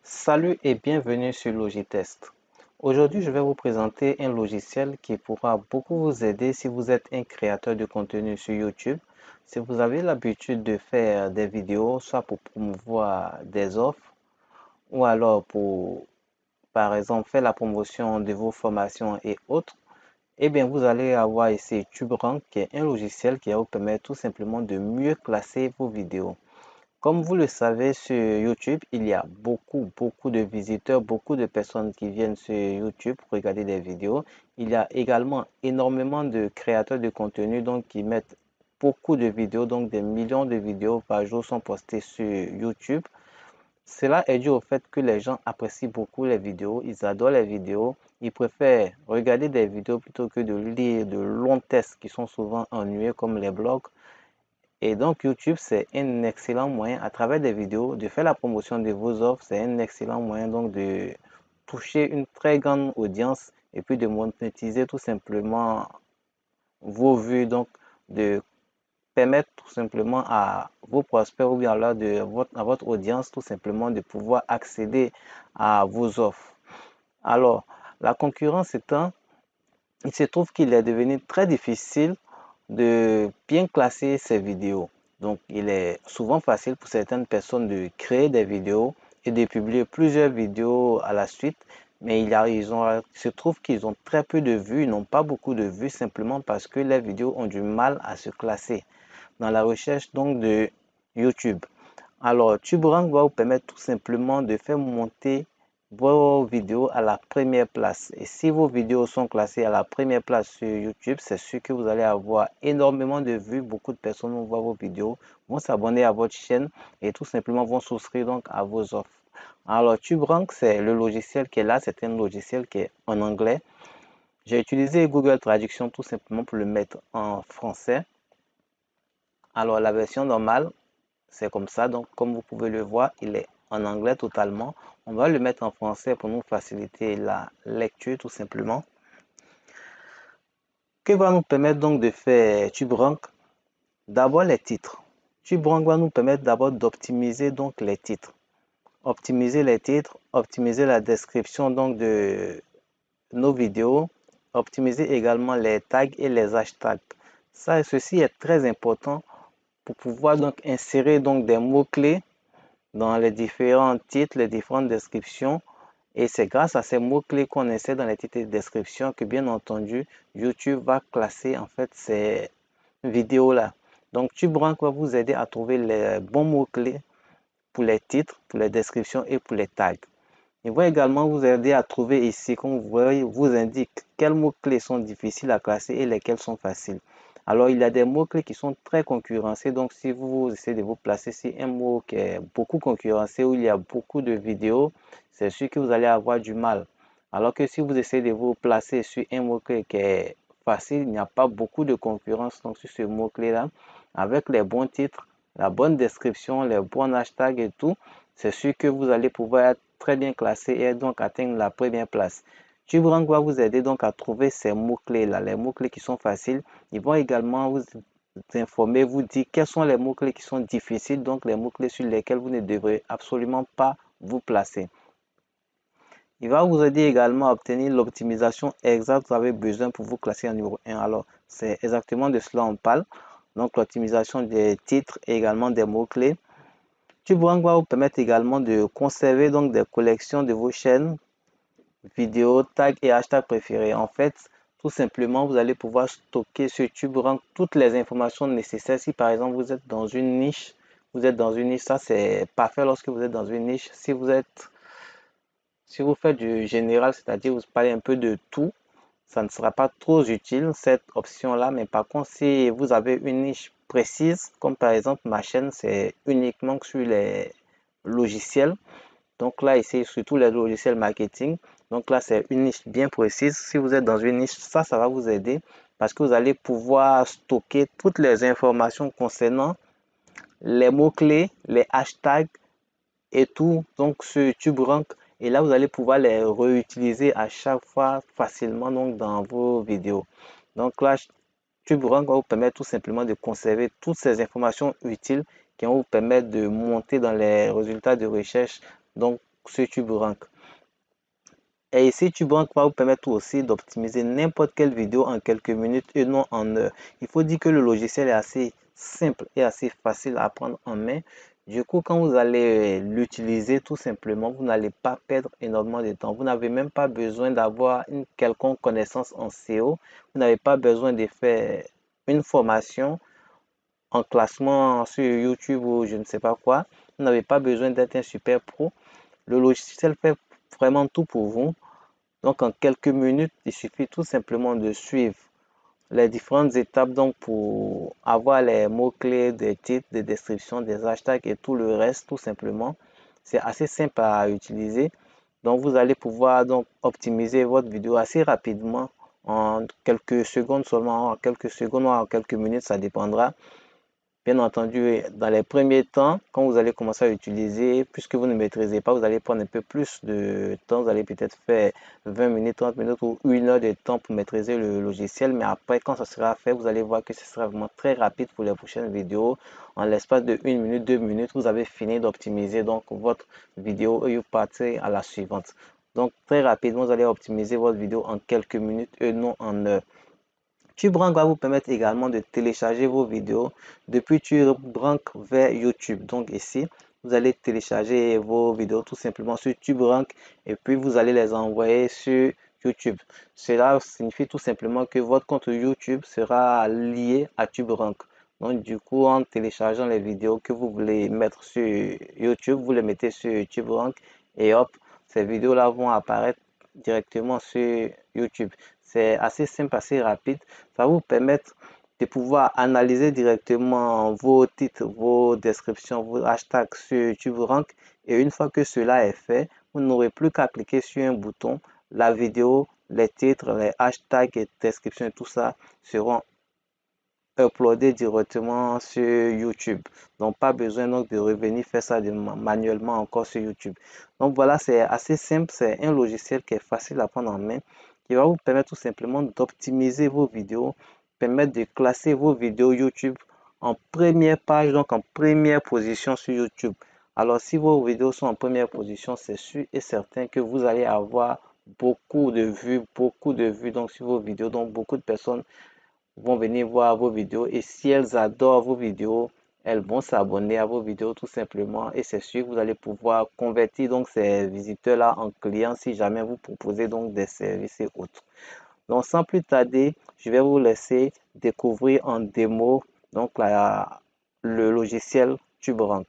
Salut et bienvenue sur Logitest. Aujourd'hui, je vais vous présenter un logiciel qui pourra beaucoup vous aider si vous êtes un créateur de contenu sur YouTube. Si vous avez l'habitude de faire des vidéos, soit pour promouvoir des offres ou alors pour, par exemple, faire la promotion de vos formations et autres, eh bien, vous allez avoir ici TubeRank qui est un logiciel qui va vous permettre tout simplement de mieux classer vos vidéos. Comme vous le savez, sur YouTube, il y a beaucoup de visiteurs, beaucoup de personnes qui viennent sur YouTube pour regarder des vidéos. Il y a également énormément de créateurs de contenu donc qui mettent beaucoup de vidéos, donc des millions de vidéos par jour sont postées sur YouTube. Cela est dû au fait que les gens apprécient beaucoup les vidéos, ils adorent les vidéos, ils préfèrent regarder des vidéos plutôt que de lire de longs textes qui sont souvent ennuyeux comme les blogs. Et donc, YouTube, c'est un excellent moyen, à travers des vidéos, de faire la promotion de vos offres. C'est un excellent moyen donc de toucher une très grande audience et puis de monétiser tout simplement vos vues, donc de permettre tout simplement à vos prospects ou bien alors à votre audience tout simplement de pouvoir accéder à vos offres. Alors, la concurrence étant, il se trouve qu'il est devenu très difficile de bien classer ces vidéos. Donc, il est souvent facile pour certaines personnes de créer des vidéos et de publier plusieurs vidéos à la suite, mais il se trouve qu'ils ont très peu de vues, ils n'ont pas beaucoup de vues simplement parce que les vidéos ont du mal à se classer dans la recherche donc de YouTube. Alors, TubeRank va vous permettre tout simplement de faire monter vos vidéos à la première place. Et si vos vidéos sont classées à la première place sur YouTube, c'est sûr que vous allez avoir énormément de vues. Beaucoup de personnes vont voir vos vidéos, vont s'abonner à votre chaîne et tout simplement vont souscrire donc à vos offres. Alors, TubeRank, c'est le logiciel qui est là. C'est un logiciel qui est en anglais. J'ai utilisé Google Traduction tout simplement pour le mettre en français. Alors, la version normale, c'est comme ça, donc comme vous pouvez le voir, il est en anglais totalement. On va le mettre en français pour nous faciliter la lecture tout simplement. Que va nous permettre donc de faire TubeRank? D'abord les titres. TubeRank va nous permettre d'abord d'optimiser donc les titres. Optimiser les titres, optimiser la description donc de nos vidéos, optimiser également les tags et les hashtags. Ceci est très important pour pouvoir donc insérer donc des mots-clés dans les différents titres, les différentes descriptions. Et c'est grâce à ces mots-clés qu'on essaie dans les titres et descriptions que, bien entendu, YouTube va classer en fait ces vidéos-là. Donc, TubeRank va vous aider à trouver les bons mots-clés pour les titres, pour les descriptions et pour les tags. Il va également vous aider à trouver ici, comme vous voyez, vous indique quels mots-clés sont difficiles à classer et lesquels sont faciles. Alors, il y a des mots-clés qui sont très concurrencés. Donc, si vous essayez de vous placer sur un mot qui est beaucoup concurrencé, où il y a beaucoup de vidéos, c'est sûr que vous allez avoir du mal. Alors que si vous essayez de vous placer sur un mot-clé qui est facile, il n'y a pas beaucoup de concurrence donc, sur ce mot-clé-là, avec les bons titres, la bonne description, les bons hashtags et tout, c'est sûr que vous allez pouvoir être très bien classé et donc atteindre la première place. TubeRank va vous aider donc à trouver ces mots-clés là, les mots-clés qui sont faciles. Ils vont également vous informer, vous dire quels sont les mots-clés qui sont difficiles, donc les mots-clés sur lesquels vous ne devrez absolument pas vous placer. Il va vous aider également à obtenir l'optimisation exacte que vous avez besoin pour vous classer en numéro 1. Alors, c'est exactement de cela on parle. Donc, l'optimisation des titres et également des mots-clés. TubeRank va vous permettre également de conserver donc des collections de vos chaînes, vidéos, tags et hashtags préférés. En fait, tout simplement, vous allez pouvoir stocker sur TubeRank toutes les informations nécessaires. Si par exemple vous êtes dans une niche, ça c'est parfait lorsque vous êtes dans une niche. Si vous faites du général, c'est-à-dire vous parlez un peu de tout, ça ne sera pas trop utile cette option-là. Mais par contre, si vous avez une niche précise, comme par exemple ma chaîne, c'est uniquement sur les logiciels. Donc là, ici, surtout les logiciels marketing. Donc là, c'est une niche bien précise. Si vous êtes dans une niche, ça va vous aider parce que vous allez pouvoir stocker toutes les informations concernant les mots-clés, les hashtags et tout. Donc, sur TubeRank. Et là, vous allez pouvoir les réutiliser à chaque fois facilement donc, dans vos vidéos. Donc là, TubeRank va vous permettre tout simplement de conserver toutes ces informations utiles qui vont vous permettre de monter dans les résultats de recherche donc sur TubeRank. Et ici, TubeRank va vous permettre aussi d'optimiser n'importe quelle vidéo en quelques minutes et non en heures. Il faut dire que le logiciel est assez simple et assez facile à prendre en main. Du coup, quand vous allez l'utiliser, tout simplement, vous n'allez pas perdre énormément de temps. Vous n'avez même pas besoin d'avoir une quelconque connaissance en SEO. Vous n'avez pas besoin de faire une formation en classement sur YouTube ou je ne sais pas quoi. Vous n'avez pas besoin d'être un super pro. Le logiciel fait vraiment tout pour vous. Donc, en quelques minutes, il suffit tout simplement de suivre les différentes étapes donc pour avoir les mots-clés, des titres, des descriptions, des hashtags et tout le reste, tout simplement. C'est assez simple à utiliser. Donc, vous allez pouvoir donc optimiser votre vidéo assez rapidement en quelques secondes seulement, en quelques secondes ou en quelques minutes, ça dépendra. Bien entendu, dans les premiers temps, quand vous allez commencer à utiliser, puisque vous ne maîtrisez pas, vous allez prendre un peu plus de temps. Vous allez peut-être faire 20 minutes, 30 minutes ou 1 heure de temps pour maîtriser le logiciel. Mais après, quand ça sera fait, vous allez voir que ce sera vraiment très rapide pour les prochaines vidéos. En l'espace de 1 minute, 2 minutes, vous avez fini d'optimiser donc votre vidéo et vous partez à la suivante. Donc, très rapidement, vous allez optimiser votre vidéo en quelques minutes et non en heures. TubeRank va vous permettre également de télécharger vos vidéos depuis TubeRank vers YouTube. Donc ici, vous allez télécharger vos vidéos tout simplement sur TubeRank et puis vous allez les envoyer sur YouTube. Cela signifie tout simplement que votre compte YouTube sera lié à TubeRank. Donc du coup, en téléchargeant les vidéos que vous voulez mettre sur YouTube, vous les mettez sur TubeRank et hop, ces vidéos-là vont apparaître directement sur YouTube. C'est assez simple, assez rapide. Ça va vous permettre de pouvoir analyser directement vos titres, vos descriptions, vos hashtags sur TubeRank. Et une fois que cela est fait, vous n'aurez plus qu'à cliquer sur un bouton. La vidéo, les titres, les hashtags et descriptions et tout ça seront uploadés directement sur YouTube. Donc, pas besoin donc de revenir faire ça manuellement encore sur YouTube. Donc, voilà, c'est assez simple. C'est un logiciel qui est facile à prendre en main, qui va vous permettre tout simplement d'optimiser vos vidéos, permettre de classer vos vidéos YouTube en première page, donc en première position sur YouTube. Alors, si vos vidéos sont en première position, c'est sûr et certain que vous allez avoir beaucoup de vues donc sur vos vidéos. Donc, beaucoup de personnes vont venir voir vos vidéos et si elles adorent vos vidéos, elles vont s'abonner à vos vidéos tout simplement et c'est sûr que vous allez pouvoir convertir donc ces visiteurs-là en clients si jamais vous proposez donc des services et autres. Donc sans plus tarder, je vais vous laisser découvrir en démo donc le logiciel TubeRank.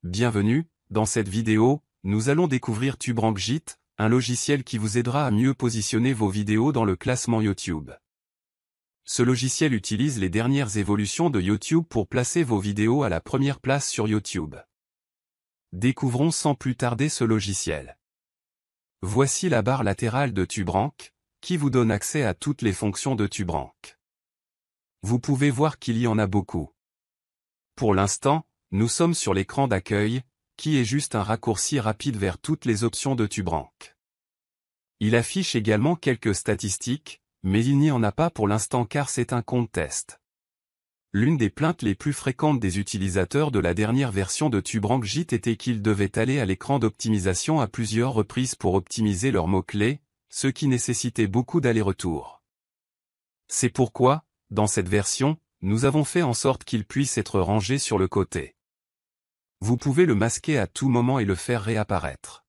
Bienvenue, dans cette vidéo, nous allons découvrir TubeRank JIT, un logiciel qui vous aidera à mieux positionner vos vidéos dans le classement YouTube. Ce logiciel utilise les dernières évolutions de YouTube pour placer vos vidéos à la première place sur YouTube. Découvrons sans plus tarder ce logiciel. Voici la barre latérale de TubeRank, qui vous donne accès à toutes les fonctions de TubeRank. Vous pouvez voir qu'il y en a beaucoup. Pour l'instant, nous sommes sur l'écran d'accueil, qui est juste un raccourci rapide vers toutes les options de TubeRank. Il affiche également quelques statistiques, mais il n'y en a pas pour l'instant car c'est un compte test. L'une des plaintes les plus fréquentes des utilisateurs de la dernière version de TubeRank JIT était qu'ils devaient aller à l'écran d'optimisation à plusieurs reprises pour optimiser leurs mots-clés, ce qui nécessitait beaucoup d'allers-retours. C'est pourquoi, dans cette version, nous avons fait en sorte qu'il puisse être rangé sur le côté. Vous pouvez le masquer à tout moment et le faire réapparaître.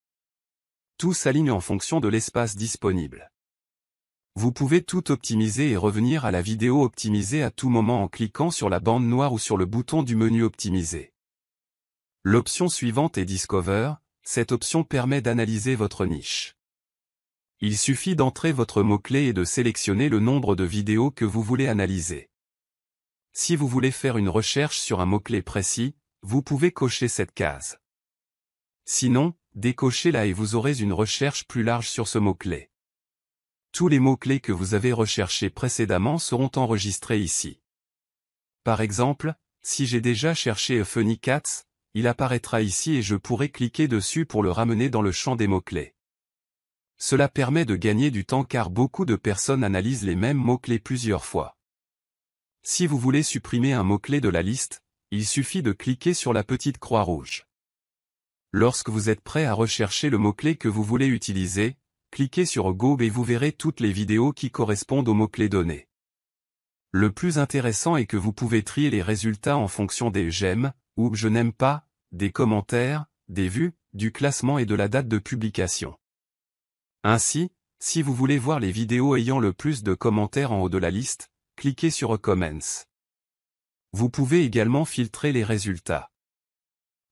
Tout s'aligne en fonction de l'espace disponible. Vous pouvez tout optimiser et revenir à la vidéo optimisée à tout moment en cliquant sur la bande noire ou sur le bouton du menu optimisé. L'option suivante est Discover, cette option permet d'analyser votre niche. Il suffit d'entrer votre mot-clé et de sélectionner le nombre de vidéos que vous voulez analyser. Si vous voulez faire une recherche sur un mot-clé précis, vous pouvez cocher cette case. Sinon, décochez-la et vous aurez une recherche plus large sur ce mot-clé. Tous les mots-clés que vous avez recherchés précédemment seront enregistrés ici. Par exemple, si j'ai déjà cherché Funny Cats, il apparaîtra ici et je pourrai cliquer dessus pour le ramener dans le champ des mots-clés. Cela permet de gagner du temps car beaucoup de personnes analysent les mêmes mots-clés plusieurs fois. Si vous voulez supprimer un mot-clé de la liste, il suffit de cliquer sur la petite croix rouge. Lorsque vous êtes prêt à rechercher le mot-clé que vous voulez utiliser, cliquez sur Go et vous verrez toutes les vidéos qui correspondent au mot-clé donné. Le plus intéressant est que vous pouvez trier les résultats en fonction des j'aime ou je n'aime pas, des commentaires, des vues, du classement et de la date de publication. Ainsi, si vous voulez voir les vidéos ayant le plus de commentaires en haut de la liste, cliquez sur Comments. Vous pouvez également filtrer les résultats.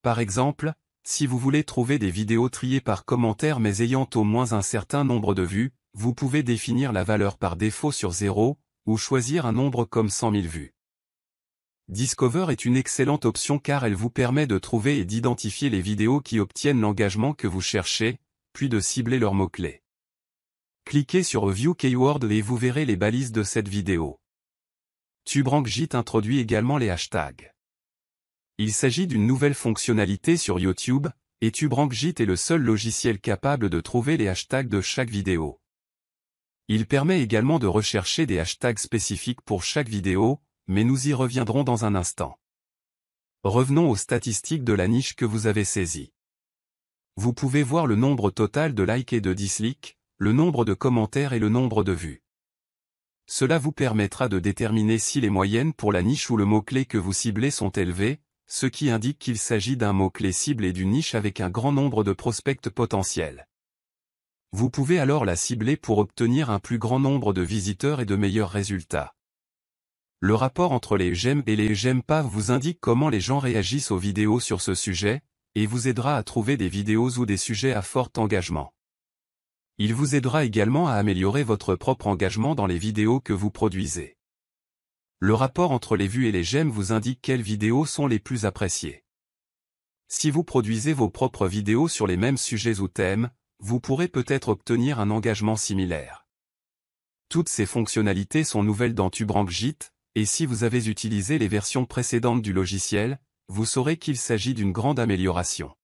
Par exemple, si vous voulez trouver des vidéos triées par commentaire mais ayant au moins un certain nombre de vues, vous pouvez définir la valeur par défaut sur 0, ou choisir un nombre comme 100 000 vues. Discover est une excellente option car elle vous permet de trouver et d'identifier les vidéos qui obtiennent l'engagement que vous cherchez, puis de cibler leurs mots-clés. Cliquez sur View Keyword et vous verrez les balises de cette vidéo. TubeRankJIT introduit également les hashtags. Il s'agit d'une nouvelle fonctionnalité sur YouTube, et TubeRankJIT est le seul logiciel capable de trouver les hashtags de chaque vidéo. Il permet également de rechercher des hashtags spécifiques pour chaque vidéo, mais nous y reviendrons dans un instant. Revenons aux statistiques de la niche que vous avez saisie. Vous pouvez voir le nombre total de likes et de dislikes, le nombre de commentaires et le nombre de vues. Cela vous permettra de déterminer si les moyennes pour la niche ou le mot-clé que vous ciblez sont élevées, ce qui indique qu'il s'agit d'un mot-clé cible et d'une niche avec un grand nombre de prospects potentiels. Vous pouvez alors la cibler pour obtenir un plus grand nombre de visiteurs et de meilleurs résultats. Le rapport entre les j'aime et les j'aime pas vous indique comment les gens réagissent aux vidéos sur ce sujet, et vous aidera à trouver des vidéos ou des sujets à fort engagement. Il vous aidera également à améliorer votre propre engagement dans les vidéos que vous produisez. Le rapport entre les vues et les j'aime vous indique quelles vidéos sont les plus appréciées. Si vous produisez vos propres vidéos sur les mêmes sujets ou thèmes, vous pourrez peut-être obtenir un engagement similaire. Toutes ces fonctionnalités sont nouvelles dans TubeRankJIT, et si vous avez utilisé les versions précédentes du logiciel, vous saurez qu'il s'agit d'une grande amélioration.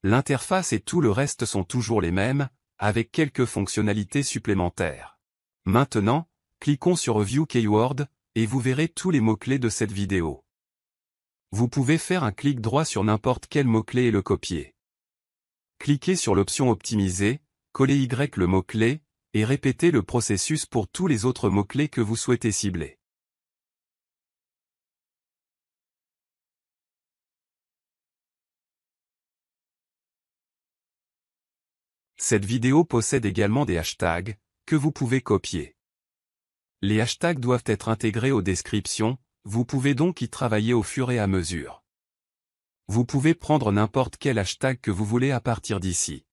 L'interface et tout le reste sont toujours les mêmes, avec quelques fonctionnalités supplémentaires. Maintenant, cliquons sur View Keyword, et vous verrez tous les mots-clés de cette vidéo. Vous pouvez faire un clic droit sur n'importe quel mot-clé et le copier. Cliquez sur l'option Optimiser, collez Y le mot-clé, et répétez le processus pour tous les autres mots-clés que vous souhaitez cibler. Cette vidéo possède également des hashtags, que vous pouvez copier. Les hashtags doivent être intégrés aux descriptions, vous pouvez donc y travailler au fur et à mesure. Vous pouvez prendre n'importe quel hashtag que vous voulez à partir d'ici.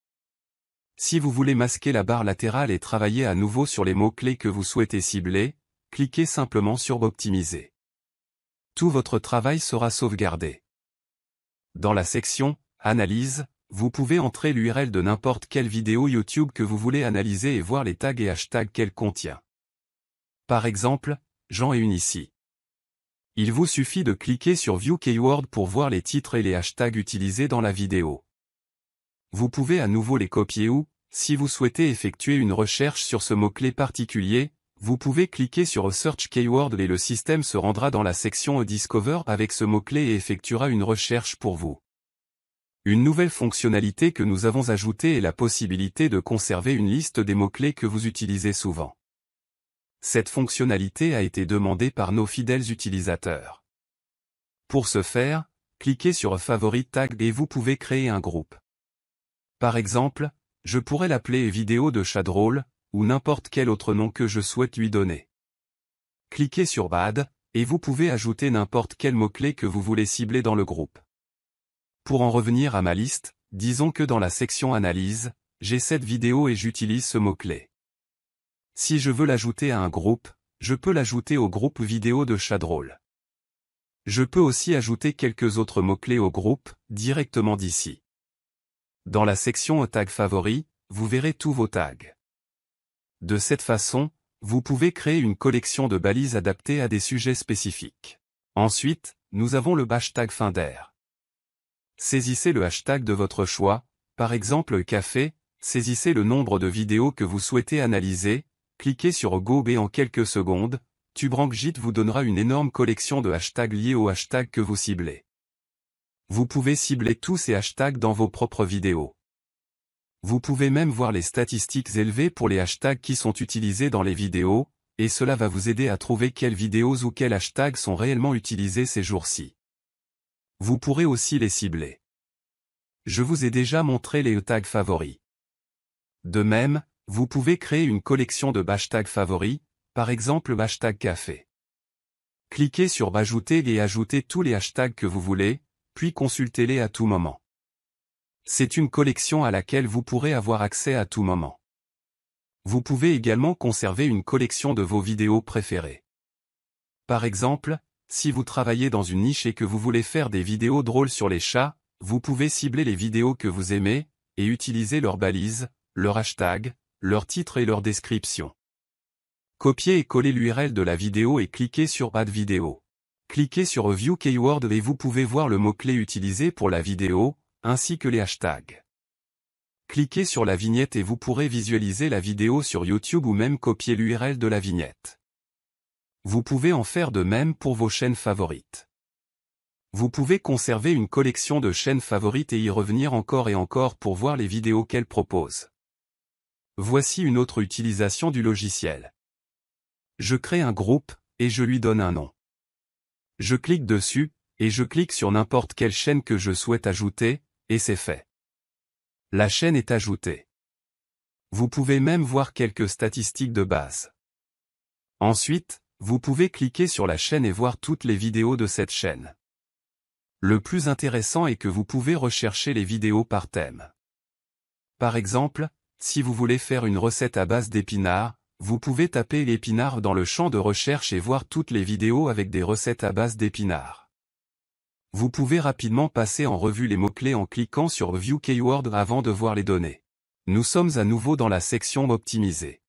Si vous voulez masquer la barre latérale et travailler à nouveau sur les mots-clés que vous souhaitez cibler, cliquez simplement sur Optimiser. Tout votre travail sera sauvegardé. Dans la section « Analyse », vous pouvez entrer l'URL de n'importe quelle vidéo YouTube que vous voulez analyser et voir les tags et hashtags qu'elle contient. Par exemple, j'en ai une ici. Il vous suffit de cliquer sur View Keyword pour voir les titres et les hashtags utilisés dans la vidéo. Vous pouvez à nouveau les copier ou, si vous souhaitez effectuer une recherche sur ce mot-clé particulier, vous pouvez cliquer sur Search Keyword et le système se rendra dans la section Discover avec ce mot-clé et effectuera une recherche pour vous. Une nouvelle fonctionnalité que nous avons ajoutée est la possibilité de conserver une liste des mots-clés que vous utilisez souvent. Cette fonctionnalité a été demandée par nos fidèles utilisateurs. Pour ce faire, cliquez sur Favorite Tag et vous pouvez créer un groupe. Par exemple, je pourrais l'appeler Vidéo de chat drôle, ou n'importe quel autre nom que je souhaite lui donner. Cliquez sur Add, et vous pouvez ajouter n'importe quel mot-clé que vous voulez cibler dans le groupe. Pour en revenir à ma liste, disons que dans la section Analyse, j'ai cette vidéo et j'utilise ce mot-clé. Si je veux l'ajouter à un groupe, je peux l'ajouter au groupe Vidéo de chat drôle. Je peux aussi ajouter quelques autres mots-clés au groupe, directement d'ici. Dans la section Tag favoris, vous verrez tous vos tags. De cette façon, vous pouvez créer une collection de balises adaptées à des sujets spécifiques. Ensuite, nous avons le hashtag Finder. Saisissez le hashtag de votre choix, par exemple café, saisissez le nombre de vidéos que vous souhaitez analyser, cliquez sur Go et en quelques secondes, TubeRankJIT vous donnera une énorme collection de hashtags liés au hashtag que vous ciblez. Vous pouvez cibler tous ces hashtags dans vos propres vidéos. Vous pouvez même voir les statistiques élevées pour les hashtags qui sont utilisés dans les vidéos, et cela va vous aider à trouver quelles vidéos ou quels hashtags sont réellement utilisés ces jours-ci. Vous pourrez aussi les cibler. Je vous ai déjà montré les tags favoris. De même, vous pouvez créer une collection de hashtags favoris, par exemple hashtag café. Cliquez sur Ajouter et ajoutez tous les hashtags que vous voulez, puis consultez-les à tout moment. C'est une collection à laquelle vous pourrez avoir accès à tout moment. Vous pouvez également conserver une collection de vos vidéos préférées. Par exemple, si vous travaillez dans une niche et que vous voulez faire des vidéos drôles sur les chats, vous pouvez cibler les vidéos que vous aimez, et utiliser leurs balises, leurs hashtags, leur titre et leur description. Copiez et collez l'URL de la vidéo et cliquez sur Add vidéo. Cliquez sur View Keyword et vous pouvez voir le mot-clé utilisé pour la vidéo, ainsi que les hashtags. Cliquez sur la vignette et vous pourrez visualiser la vidéo sur YouTube ou même copier l'URL de la vignette. Vous pouvez en faire de même pour vos chaînes favorites. Vous pouvez conserver une collection de chaînes favorites et y revenir encore et encore pour voir les vidéos qu'elles proposent. Voici une autre utilisation du logiciel. Je crée un groupe, et je lui donne un nom. Je clique dessus, et je clique sur n'importe quelle chaîne que je souhaite ajouter, et c'est fait. La chaîne est ajoutée. Vous pouvez même voir quelques statistiques de base. Ensuite, vous pouvez cliquer sur la chaîne et voir toutes les vidéos de cette chaîne. Le plus intéressant est que vous pouvez rechercher les vidéos par thème. Par exemple, si vous voulez faire une recette à base d'épinards, vous pouvez taper l'épinard dans le champ de recherche et voir toutes les vidéos avec des recettes à base d'épinards. Vous pouvez rapidement passer en revue les mots-clés en cliquant sur View Keyword avant de voir les données. Nous sommes à nouveau dans la section Optimiser.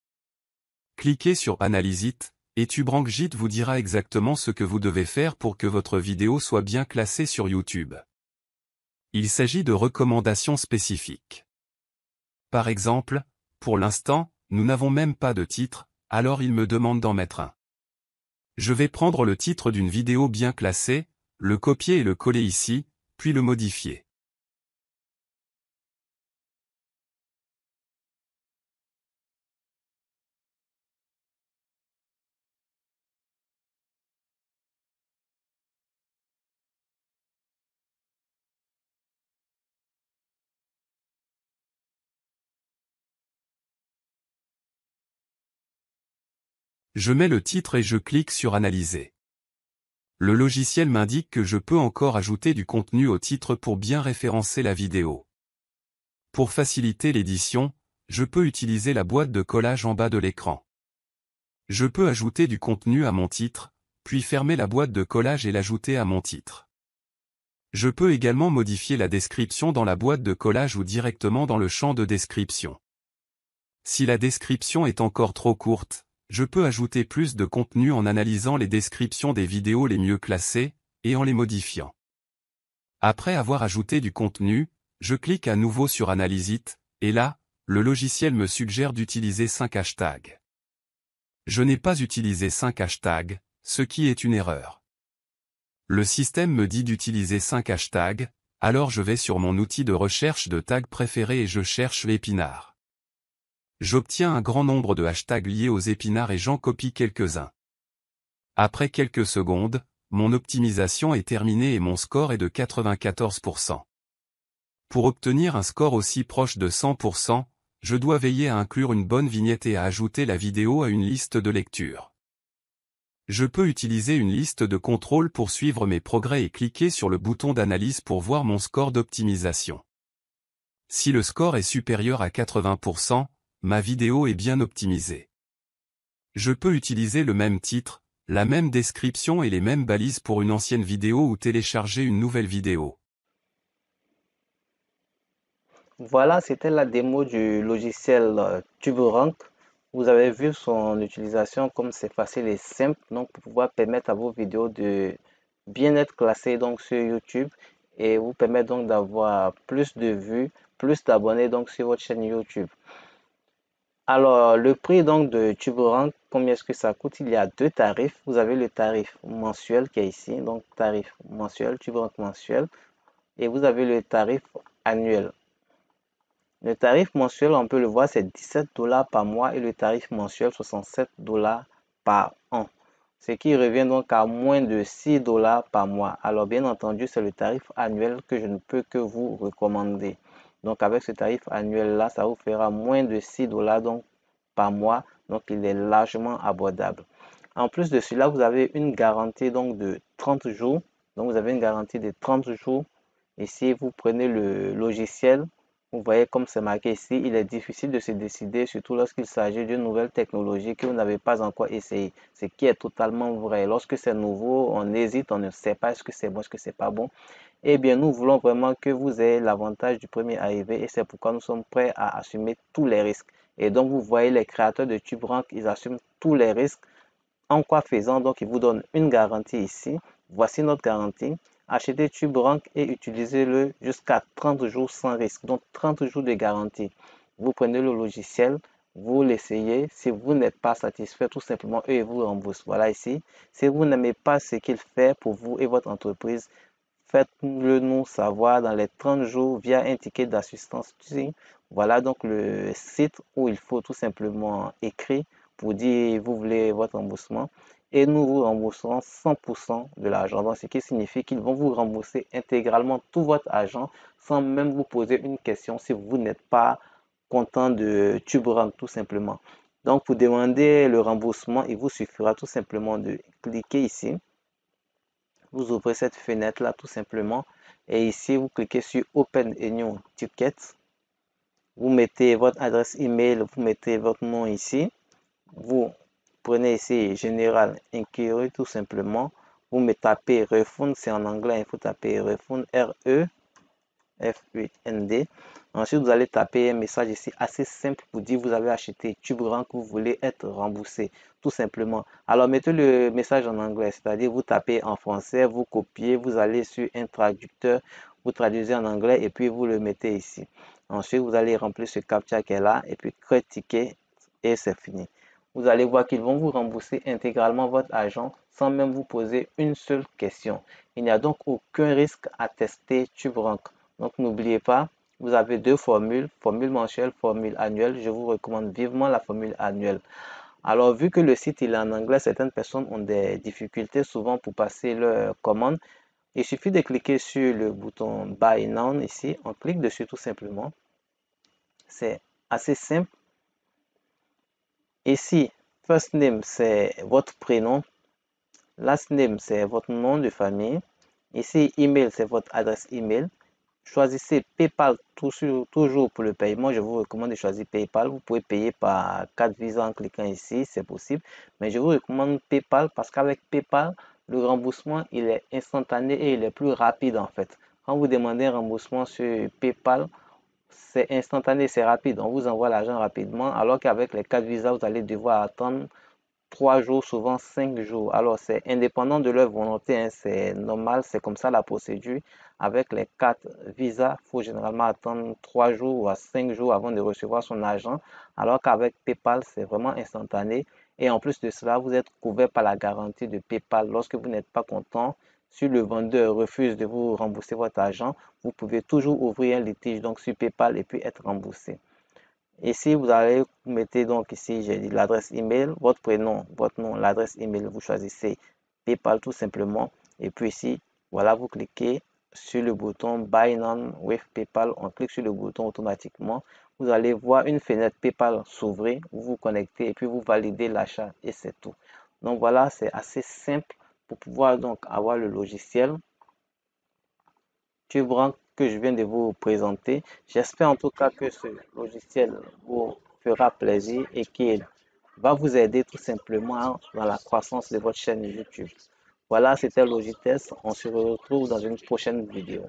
Cliquez sur Analyse It, et TubeRankJIT vous dira exactement ce que vous devez faire pour que votre vidéo soit bien classée sur YouTube. Il s'agit de recommandations spécifiques. Par exemple, pour l'instant, nous n'avons même pas de titre, alors il me demande d'en mettre un. Je vais prendre le titre d'une vidéo bien classée, le copier et le coller ici, puis le modifier. Je mets le titre et je clique sur Analyser. Le logiciel m'indique que je peux encore ajouter du contenu au titre pour bien référencer la vidéo. Pour faciliter l'édition, je peux utiliser la boîte de collage en bas de l'écran. Je peux ajouter du contenu à mon titre, puis fermer la boîte de collage et l'ajouter à mon titre. Je peux également modifier la description dans la boîte de collage ou directement dans le champ de description. Si la description est encore trop courte, je peux ajouter plus de contenu en analysant les descriptions des vidéos les mieux classées, et en les modifiant. Après avoir ajouté du contenu, je clique à nouveau sur Analyse It, et là, le logiciel me suggère d'utiliser 5 hashtags. Je n'ai pas utilisé 5 hashtags, ce qui est une erreur. Le système me dit d'utiliser 5 hashtags, alors je vais sur mon outil de recherche de tags préféré et je cherche l'épinard. J'obtiens un grand nombre de hashtags liés aux épinards et j'en copie quelques-uns. Après quelques secondes, mon optimisation est terminée et mon score est de 94%. Pour obtenir un score aussi proche de 100%, je dois veiller à inclure une bonne vignette et à ajouter la vidéo à une liste de lecture. Je peux utiliser une liste de contrôle pour suivre mes progrès et cliquer sur le bouton d'analyse pour voir mon score d'optimisation. Si le score est supérieur à 80%, ma vidéo est bien optimisée. Je peux utiliser le même titre, la même description et les mêmes balises pour une ancienne vidéo ou télécharger une nouvelle vidéo. Voilà, c'était la démo du logiciel TubeRank. Vous avez vu son utilisation, comme c'est facile et simple, donc pour pouvoir permettre à vos vidéos de bien être classées donc sur YouTube et vous permettre donc d'avoir plus de vues, plus d'abonnés donc sur votre chaîne YouTube. Alors, le prix donc de TubeRank, combien est-ce que ça coûte? Il y a deux tarifs. Vous avez le tarif mensuel qui est ici, donc tarif mensuel, TubeRank mensuel. et vous avez le tarif annuel. Le tarif mensuel, on peut le voir, c'est 17 $ par mois et le tarif mensuel, 67 $ par an. Ce qui revient donc à moins de 6 $ par mois. Alors bien entendu, c'est le tarif annuel que je ne peux que vous recommander. Donc avec ce tarif annuel là, ça vous fera moins de 6 $ donc par mois. Donc il est largement abordable. En plus de cela, vous avez une garantie donc de 30 jours. Donc vous avez une garantie de 30 jours. Et si vous prenez le logiciel, vous voyez comme c'est marqué ici, il est difficile de se décider, surtout lorsqu'il s'agit d'une nouvelle technologie que vous n'avez pas encore essayé. Ce qui est totalement vrai. Lorsque c'est nouveau, on hésite, on ne sait pas est-ce que c'est bon, est-ce que c'est pas bon. Eh bien, nous voulons vraiment que vous ayez l'avantage du premier arrivé et c'est pourquoi nous sommes prêts à assumer tous les risques. Et donc, vous voyez les créateurs de TubeRank, ils assument tous les risques. En quoi faisant, donc, ils vous donnent une garantie ici. Voici notre garantie. Achetez TubeRank et utilisez-le jusqu'à 30 jours sans risque. Donc 30 jours de garantie. Vous prenez le logiciel, vous l'essayez. Si vous n'êtes pas satisfait, tout simplement, eux, ils vous remboursent. Voilà ici. Si vous n'aimez pas ce qu'il fait pour vous et votre entreprise, faites-le nous savoir dans les 30 jours via un ticket d'assistance. Voilà donc le site où il faut tout simplement écrire pour dire vous voulez votre remboursement et nous vous rembourserons 100% de l'argent. Donc, ce qui signifie qu'ils vont vous rembourser intégralement tout votre argent sans même vous poser une question si vous n'êtes pas content de TubeRank tout simplement. Donc, pour demander le remboursement, il vous suffira tout simplement de cliquer ici. Vous ouvrez cette fenêtre là tout simplement et ici vous cliquez sur Open a New Ticket. Vous mettez votre adresse email, vous mettez votre nom ici. Vous prenez ici General Inquiry tout simplement. Vous me tapez Refund, c'est en anglais, il faut taper Refund, R-E-F-U-N-D. Ensuite, vous allez taper un message ici assez simple pour dire vous avez acheté TubeRank, vous voulez être remboursé, tout simplement. Alors, mettez le message en anglais, c'est-à-dire vous tapez en français, vous copiez, vous allez sur un traducteur, vous traduisez en anglais et puis vous le mettez ici. Ensuite, vous allez remplir ce captcha qui est là et puis créer ticket et c'est fini. Vous allez voir qu'ils vont vous rembourser intégralement votre argent sans même vous poser une seule question. Il n'y a donc aucun risque à tester TubeRank. Donc n'oubliez pas, vous avez deux formules, formule mensuelle, formule annuelle. Je vous recommande vivement la formule annuelle. Alors vu que le site il est en anglais, certaines personnes ont des difficultés souvent pour passer leur commande. Il suffit de cliquer sur le bouton Buy Now ici. On clique dessus tout simplement. C'est assez simple. Ici, first name, c'est votre prénom. Last name, c'est votre nom de famille. Ici, email, c'est votre adresse email. Choisissez PayPal toujours pour le paiement. Je vous recommande de choisir PayPal. Vous pouvez payer par carte Visa en cliquant ici, c'est possible. Mais je vous recommande PayPal parce qu'avec PayPal, le remboursement, il est instantané et il est plus rapide en fait. Quand vous demandez un remboursement sur PayPal, c'est instantané, c'est rapide. On vous envoie l'argent rapidement, alors qu'avec les cartes Visa, vous allez devoir attendre 3 jours, souvent 5 jours. Alors, c'est indépendant de leur volonté, hein, c'est normal, c'est comme ça la procédure. Avec les cartes Visa, il faut généralement attendre 3 jours ou à 5 jours avant de recevoir son argent, alors qu'avec PayPal, c'est vraiment instantané. Et en plus de cela, vous êtes couvert par la garantie de PayPal. Lorsque vous n'êtes pas content, si le vendeur refuse de vous rembourser votre argent, vous pouvez toujours ouvrir un litige donc sur PayPal et puis être remboursé. Ici, vous allez mettre donc ici, j'ai dit l'adresse email, votre prénom, votre nom, l'adresse email, vous choisissez PayPal tout simplement. Et puis ici, voilà, vous cliquez sur le bouton Buy Now with PayPal. On clique sur le bouton automatiquement. Vous allez voir une fenêtre PayPal s'ouvrir, vous vous connectez et puis vous validez l'achat et c'est tout. Donc voilà, c'est assez simple pour pouvoir donc avoir le logiciel TubeRank que je viens de vous présenter. J'espère en tout cas que ce logiciel vous fera plaisir et qu'il va vous aider tout simplement dans la croissance de votre chaîne YouTube. Voilà, c'était Logitest. On se retrouve dans une prochaine vidéo.